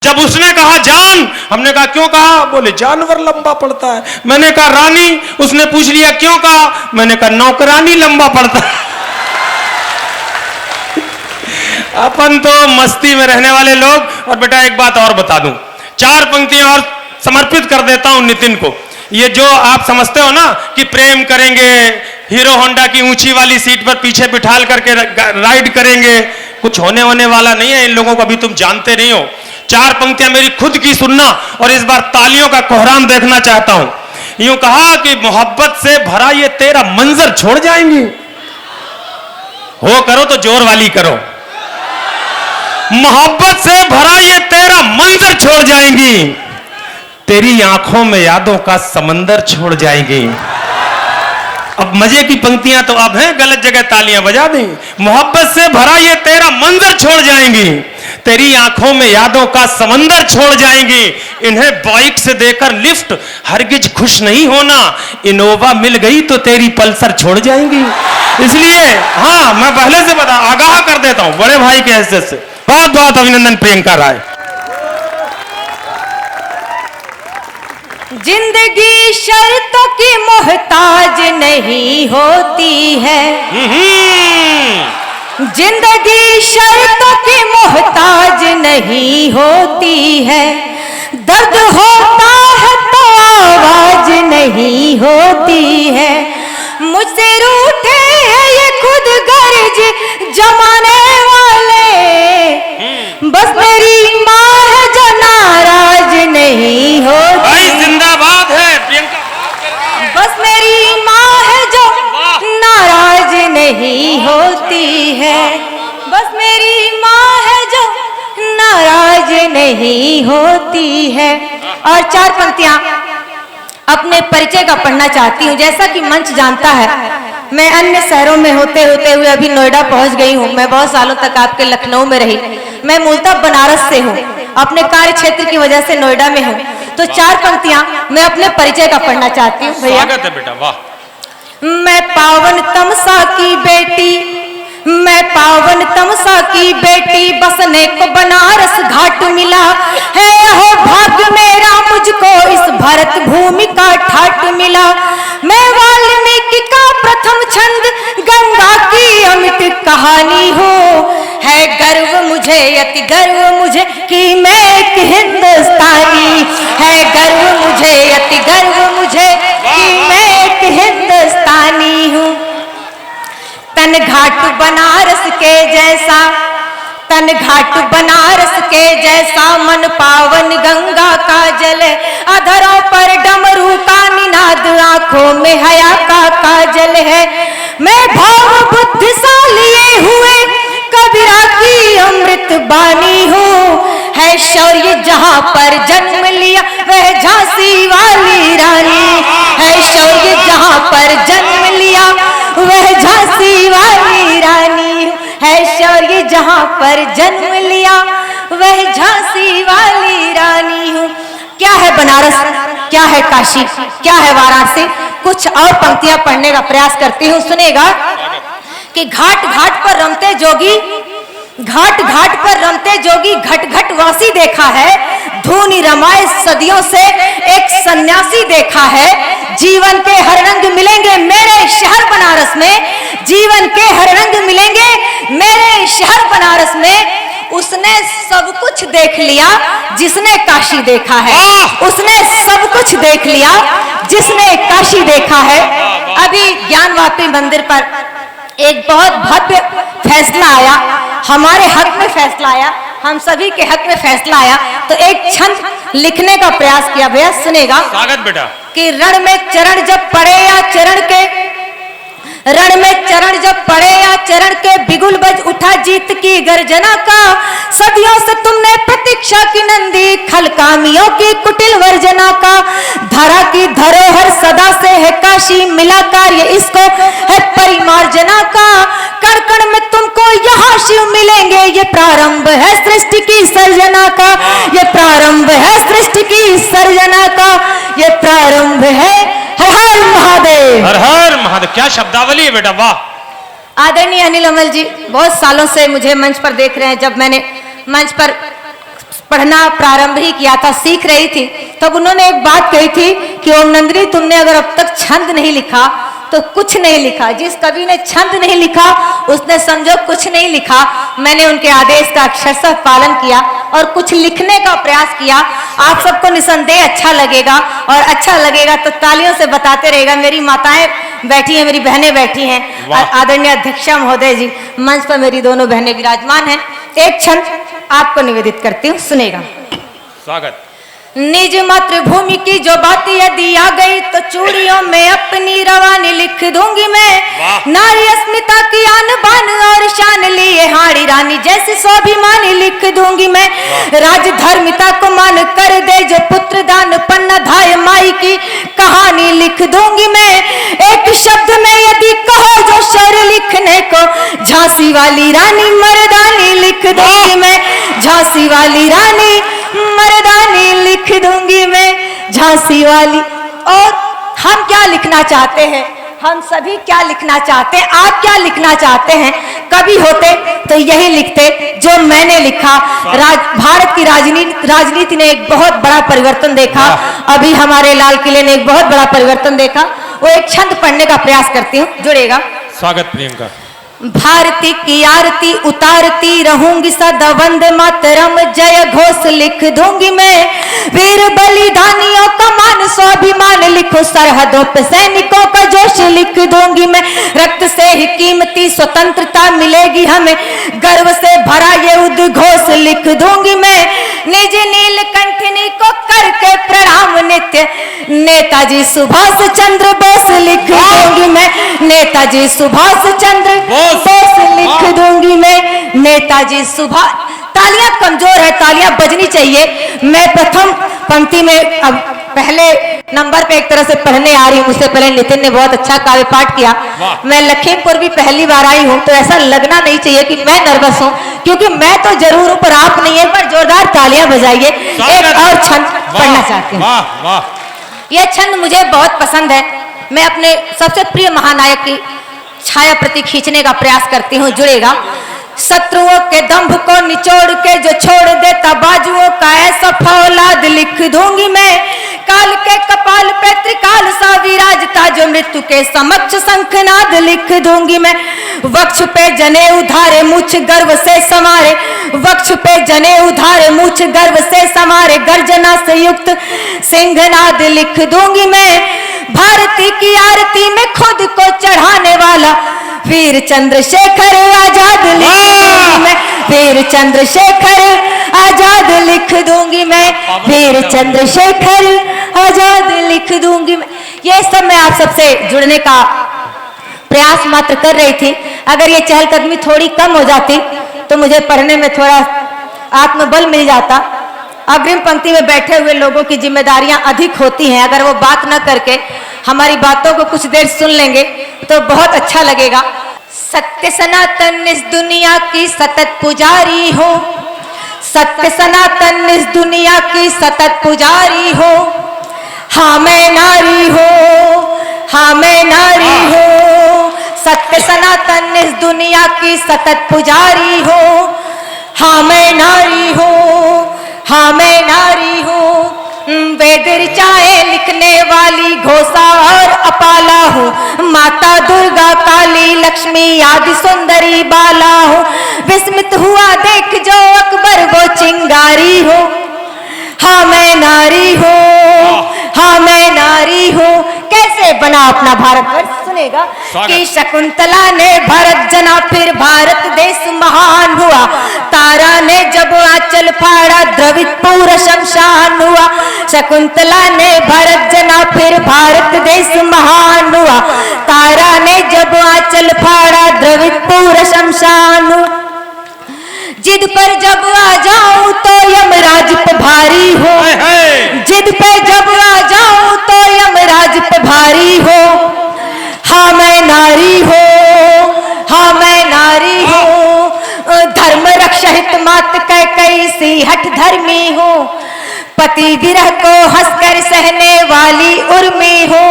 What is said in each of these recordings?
जब उसने कहा जान, हमने कहा क्यों कहा? बोले जानवर लंबा पड़ता है। मैंने कहा रानी, उसने पूछ लिया क्यों कहा? मैंने कहा नौकरानी लंबा पड़ता है। अपन तो मस्ती में रहने वाले लोग। और बेटा एक बात और बता दूं, 4 पंक्तियां और समर्पित कर देता हूं नितिन को। ये जो आप समझते हो ना कि प्रेम करेंगे, हीरो होंडा की ऊंची वाली सीट पर पीछे बिठाल करके राइड करेंगे, कुछ होने वाला नहीं है इन लोगों को, अभी तुम जानते नहीं हो। 4 पंक्तियां मेरी खुद की सुनना और इस बार तालियों का कोहराम देखना चाहता हूं। यूं कहा कि मोहब्बत से भरा ये तेरा मंजर छोड़ जाएंगी। हो करो तो जोर वाली करो। मोहब्बत से भरा ये तेरा मंजर छोड़ जाएंगी, तेरी आंखों में यादों का समंदर छोड़ जाएंगी। अब मजे की पंक्तियां तो अब हैं, गलत जगह तालियां बजा दें। मोहब्बत से भरा ये तेरा मंजर छोड़ जाएंगी, तेरी आंखों में यादों का समंदर छोड़ जाएंगी। इन्हें बाइक से देकर लिफ्ट हरगिज खुश नहीं होना, इनोवा मिल गई तो तेरी पल्सर छोड़ जाएंगी। इसलिए हाँ, मैं पहले से आगाह कर देता हूं बड़े भाई के हैसियत से। बहुत बहुत अभिनंदन प्रियंका राय। जिंदगी शर्तों की मोहताज नहीं होती है, जिंदगी शर्तों की मोहताज नहीं होती है। दर्द होता है तो आवाज नहीं होती है। मुझसे रूठे हैं ये खुद गर्ज जमाने वाले, बस मेरी माँ है जो नाराज नहीं होती। जिंदाबाद है प्रियंका। बस मेरी माँ है जो नाराज नहीं होती है, बस मेरी माँ है जो नाराज नहीं होती है। और 4 पंक्तियां अपने परिचय का पढ़ना चाहती हूँ। जैसा कि मंच जानता है, मैं अन्य शहरों में होते हुए अभी नोएडा पहुंच गई हूँ। मैं बहुत सालों तक आपके लखनऊ में रही। मैं मूलतः बनारस से हूँ, अपने कार्य क्षेत्र की वजह से नोएडा में हूँ। तो 4 पंक्तियां मैं अपने परिचय का पढ़ना चाहती हूँ भैया। स्वागत है बेटा, वाह। मैं पावन तमसा की बेटी, मैं पावन तमसा की बेटी, बसने को बनारस घाट मिला है। हो भाग्य मेरा मुझको इस भरत भूमि का ठाट मिला। मैं वाल्मीकि का प्रथम छंद, गंगा की अमिट कहानी हूँ। है गर्व मुझे, अति गर्व मुझे कि मैं एक हिंदुस्तानी। है गर्व मुझे, अति गर्व मुझे कि मैं एक हिंदुस्तानी हूँ। तन घाट बनारस के जैसा, तन घाट बनारस के जैसा, मन पावन गंगा का जल। अधरों पर डमरू का निनाद, आंखों में हया का काजल है। मैं भाव बुद्धि सा लिए हुए कबीरा की अमृत बानी हूँ। है शौर्य जहाँ पर जन्म लिया वह झांसी वाली रानी। है शौर्य जहाँ पर जन्म लिया वह झांसी वाली रानी। है शौर्य जहाँ पर जन्म लिया वह झांसी वाली रानी हूँ। क्या है बनारस, क्या है काशी, क्या है वाराणसी? कुछ और पंक्तियां पढ़ने का प्रयास करती हूँ, सुनेगा। कि घाट घाट पर रमते जोगी, घाट घाट पर रमते जोगी, घट घट वासी देखा है। धूनी रमाए सदियों से एक सन्यासी देखा है। जीवन के हर रंग मिलेंगे मेरे शहर बनारस में, जीवन के हर रंग मिलेंगे मेरे शहर बनारस में। उसने सब कुछ देख लिया जिसने काशी देखा है, उसने सब कुछ देख लिया जिसने काशी देखा है। अभी ज्ञानवापी मंदिर पर एक बहुत भव्य फैसला आया, हमारे हक में फैसला आया, हम सभी के हक में फैसला आया। तो एक छंद लिखने का प्रयास किया भैया, सुनेगा। स्वागत बेटा। कि रण में चरण जब पड़े या चरण के, रण में चरण जब पड़े या चरण के, बिगुल बज उठा जीत की गर्जना का। सदियों से तुमने प्रतीक्षा की नंदी, खलकामियों की कुटिल वर्जना का। धरा की धरोहर सदा से है काशी, मिला कार्य इसको है परिमार्जना का। कण कण में तुमको यहाँ शिव मिलेंगे, ये प्रारंभ है सृष्टि की सर्जना का। ये प्रारंभ है सृष्टि की सर्जना का, ये प्रारंभ है। हर हर महादेव, हर हर महादेव। क्या शब्दावली है बेटा, वाह। आदरणीय अनिल अमल जी बहुत सालों से मुझे मंच पर देख रहे हैं। जब मैंने मंच पर पढ़ना प्रारंभ ही किया था, सीख रही थी, तब उन्होंने एक बात कही थी कि ओम नंदिनी, तुमने अगर अब तक छंद नहीं लिखा तो कुछ नहीं लिखा। जिस कवि ने छंद नहीं लिखा उसने समझो कुछ नहीं लिखा। मैंने उनके आदेश का अक्षरशः पालन किया और कुछ लिखने का प्रयास किया। आप सबको निसंदेह अच्छा लगेगा, और अच्छा लगेगा तो तालियों से बताते रहेगा। मेरी माताएं बैठी हैं, मेरी बहनें बैठी हैं, आदरणीय अध्यक्षा महोदय जी, मंच पर मेरी दोनों बहनें विराजमान हैं। एक छंद आपको निवेदित करती हूँ, सुनेगा। स्वागत। निज मातृभूमि की जो बात यदि आ गई तो चूड़ियों में अपनी रवानी लिख दूंगी मैं। नारी अस्मिता की आन बान और शान लिए हाड़ी रानी जैसी स्वाभिमानी लिख दूंगी मैं। राजधर्मिता को मान कर दे जो पुत्र दान पन्ना धाय माई की कहानी लिख दूंगी मैं। एक शब्द में यदि कहो जो शेर लिखने को, झांसी वाली रानी मर्दानी लिख दूंगी मैं। झांसी वाली रानी मर्दानी लिख दूंगी मैं, झांसी वाली। और हम क्या लिखना चाहते हैं, हम सभी क्या लिखना चाहते हैं, आप क्या लिखना चाहते हैं? कभी होते तो यही लिखते जो मैंने लिखा। भारत की राजनीति ने एक बहुत बड़ा परिवर्तन देखा। अभी हमारे लाल किले ने एक बहुत बड़ा परिवर्तन देखा। वो एक छंद पढ़ने का प्रयास करती हूँ, जुड़ेगा। स्वागत प्रियंका। भारती की आरती उतारती रहूंगी सदा, वंदे मातरम जय घोष लिख दूंगी मैं। वीर बलिदानियों का मान स्वाभिमान लिखो, सरहदों पे सैनिकों का जोश लिख दूंगी मैं। रक्त से ही कीमती स्वतंत्रता मिलेगी हमें, गर्व से भरा ये उद्घोष लिख दूंगी मैं। निज नीलकंठनी को करके प्रणाम नित्य, नेताजी सुभाष चंद्र बोस लिख दूंगी मैं। नेताजी सुभाष चंद्र बोस लिख दूंगी मैं। नेताजी सुभाष। तालियां कमजोर है, तालियां बजनी चाहिए। मैं प्रथम पंक्ति में अब पहले नंबर पे एक तरह से पढ़ने आ रही हूँ। उससे पहले नितिन ने बहुत अच्छा काव्य पाठ किया। मैं लखीमपुर भी पहली बार आई हूँ, तो ऐसा लगना नहीं चाहिए कि मैं नर्वस हूँ, क्योंकि मैं तो जरूर हूँ पर आप नहीं है। पर जोरदार तालियां बजाइए। एक और छंद पढ़ना चाहती हूँ। यह छंद मुझे बहुत पसंद है। मैं अपने सबसे प्रिय महानायक की छाया प्रति खींचने का प्रयास करती हूँ, जुड़ेगा। शत्रुओं के दंभ को निचोड़ के जो छोड़ देता बाजुओं का ऐसा फौलाद लिख दूंगी मैं। काल के कपाल पे त्रिकाल सा विराजता जो मृत्यु के समक्ष शंखनाद लिख दूंगी मैं। वक्ष पे जने उधारे मुछ गर्व से समारे, वक्ष पे जने उधारे मुछ गर्व से समारे, गर्जना से युक्त सिंहनाद लिख दूंगी मैं। भारती की आरती में खुद को चढ़ाने वाला वीर चंद्रशेखर आजाद लिख दूंगी मैं। वीर चंद्रशेखर आजाद लिख दूंगी मैं। वीर चंद्रशेखर आजाद लिख दूंगी मैं। ये सब मैं आप सबसे जुड़ने का प्रयास मात्र कर रही थी। अगर ये चहलकदमी थोड़ी कम हो जाती तो मुझे पढ़ने में थोड़ा आत्मबल मिल जाता। अग्रिम पंक्ति में बैठे हुए लोगों की जिम्मेदारियां अधिक होती हैं। अगर वो बात न करके हमारी बातों को कुछ देर सुन लेंगे तो बहुत अच्छा लगेगा। सत्य सनातन इस दुनिया की सतत पुजारी हो, सत्य सनातन इस दुनिया की सतत पुजारी हो। हाँ मैं नारी हो, हाँ मैं नारी हो, सत्य सनातन इस दुनिया की सतत पुजारी हो। हाँ मैं नारी हो, हाँ मैं नारी हूँ। वेद ऋचाएं लिखने वाली घोषा और अपाला हूँ। माता दुर्गा काली लक्ष्मी आदि सुंदरी बाला हूँ। विस्मित हुआ देख जो अकबर वो चिंगारी हो। हाँ मैं नारी हूँ, हाँ मैं नारी हूँ। कैसे बना अपना भारतवर्ष, सुनेगा। कि शकुंतला ने भरत जना फिर भारत देश महान हुआ। तारा ने जब आंचल फाड़ा द्रवित पूरा शमशान हुआ। शकुंतला ने भरत जना फिर भारत देश महान हुआ। तारा ने जब आंचल फाड़ा द्रवित पूरा शमशान हुआ। जिद पर जब आ जाऊं तो यमराज पे भारी हो। जिद पर जब आ जाऊं तो यमराज पे भारी हो। हाँ मैं नारी हो, हाँ मैं नारी हो। धर्म रक्षा हित मात कई सी हठ धर्मी हो। पति विरह को हंसकर सहने वाली उर्मी हो।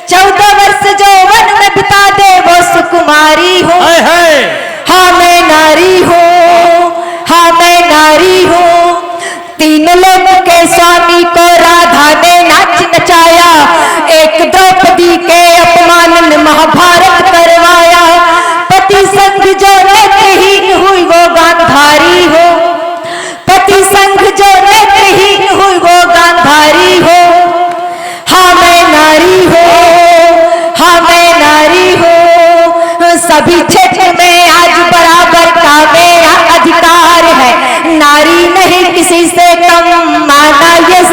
14 वर्ष जो वन में बिता दे वो सुकुमारी हो। हाँ मैं नारी हूँ, हाँ मैं नारी हूँ। तीनों लोग के स्वामी को राधा ने नाच नचाया, एक द्रौपदी के अपमान में महाभारत करवाया। पति संग जो नेत्रहीन हुई वो गांधारी हो, पति संग जो नेत्रहीन हुई वो गांधारी हो। हाँ मैं नारी हो, हाँ मैं नारी हो, सभी क्षेत्र में आज बराबर का मेरा अधिकार है। नारी नहीं किसी से कम, माना ये